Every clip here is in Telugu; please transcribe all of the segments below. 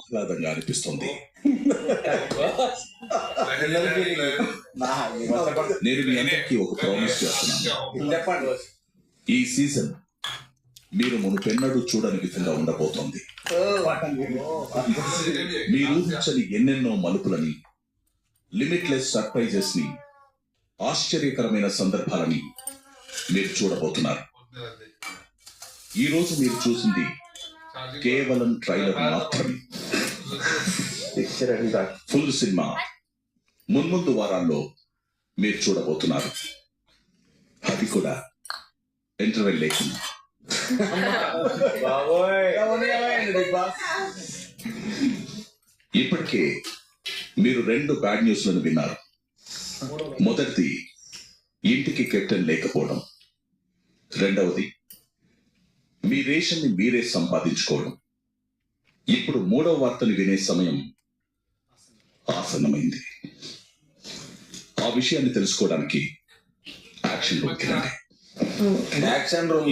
ఆహ్లాదంగా అనిపిస్తుంది. నేను మీ అందరికీ ఒక ప్రామిస్ చేస్తున్నాను. ఈ సీజన్ మీరు మునుపెన్నడూ చూడని విధంగా ఉండబోతోంది. మీరు ఊహించని ఎన్నెన్నో మలుపులని, లిమిట్లెస్ సర్ప్రైజెస్ ని, ఆశ్చర్యకరమైన సందర్భాలని మీరు చూడబోతున్నారు. ఈ రోజు మీరు చూసింది కేవలం ట్రైలర్ మాత్రమే. ఫుల్ సినిమా మున్ముందు వారాల్లో మీరు చూడబోతున్నారు. అది కూడా ఇంటర్వెల్ లేకుండా. ఇప్పటికే మీరు 2 బ్యాడ్ న్యూస్లను విన్నారు. మొదటిది ఇంటికి కెప్టెన్ లేకపోవడం, రెండవది మీ రేషన్ ని మీరే సంపాదించుకోవడం. ఇప్పుడు 3వ వార్తని వినే సమయం ఆసన్నమైంది. ఆ విషయాన్ని తెలుసుకోవడానికి యాక్షన్ రూమ్కి రండి. యాక్షన్ రూమ్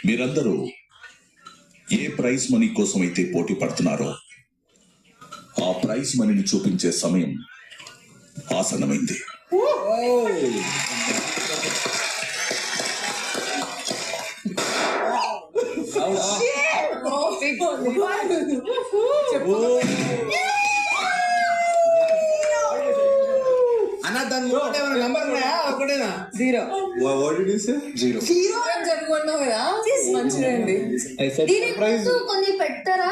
మీరందరూ ఏ ప్రైజ్ మనీ కోసం అయితే పోటీ పడుతున్నారో ఆ ప్రైజ్ మనీని చూపించే సమయం ఆసన్నమైంది. అన్న దాని నంబర్ ఉన్నాయా? ఒకటేనా? 0 జరుగుతున్నావు కదా, మంచిదండి. కొన్ని పెట్టారా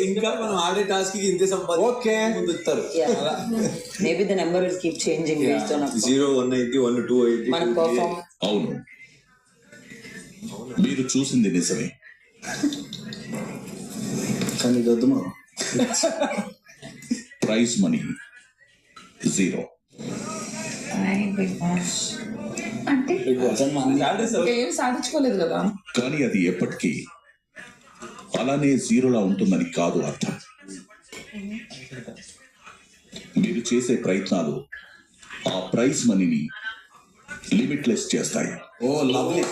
ఇంకా మనం ఆడే టాస్క్ కి ఇంతే సంపాదిస్తారు. Maybe the number will keep changing based on 0 1 అయితే 1 2 అయితే మనం పర్ఫార్మ్. అవును, మీరు చూసింది నిజమే. కానీ వద్దుమా. Prize money 0. అంటే ఏం సాధించుకోలేదు కదా. కానీ అది ఎప్పటికీ అలానే 0లా ఉంటుందని కాదు అర్థం. మీరు చేసే ప్రయత్నాలు ఆ ప్రైజ్ మనీని లిమిట్లెస్ చేస్తాయి. Oh lovely.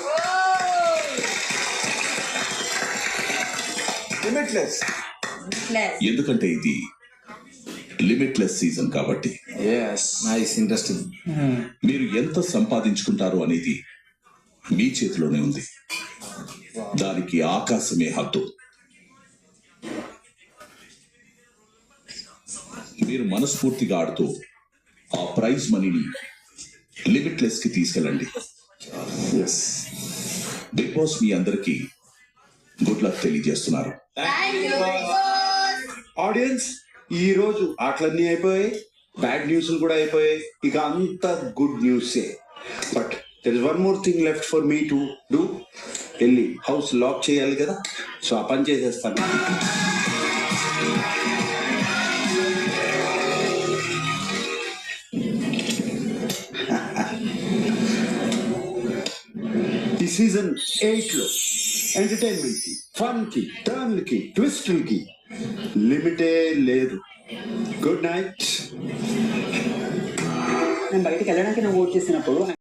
లిమిట్లెస్. ఎందుకంటే ఇది లిమిట్లెస్ సీజన్ కాబట్టి. Nice, interesting. మీరు ఎంత సంపాదించుకుంటారు అనేది మీ చేతిలోనే ఉంది. దానికి ఆకాశమే హద్దు. మీరు మనస్ఫూర్తిగా ఆడుతూ ఆ ప్రైజ్ మనీని లిమిట్లెస్ కి తీసుకెళ్ళండి. బిగ్ బాస్ మీ అందరికీ గుడ్ లక్ తెలియజేస్తున్నారు. ఆడియన్స్, ఈ రోజు ఆటలన్నీ అయిపోయాయి, బ్యాడ్ న్యూస్ కూడా అయిపోయాయి. ఇక అంత గుడ్ న్యూసే. But there is one more thing left for me to do. వెళ్ళి హౌస్ లాక్ చేయాలి కదా, సో ఆ పని చేసేస్తాను. ఈ సీజన్ 8లో ఎంటర్టైన్మెంట్ కి, ఫన్ కి, టర్న్ కి, ట్విస్టుల్ కి లిమిటే లేదు. Good night. నేను బయటకు వెళ్ళడానికి నువ్వు ఓట్ చేసినప్పుడు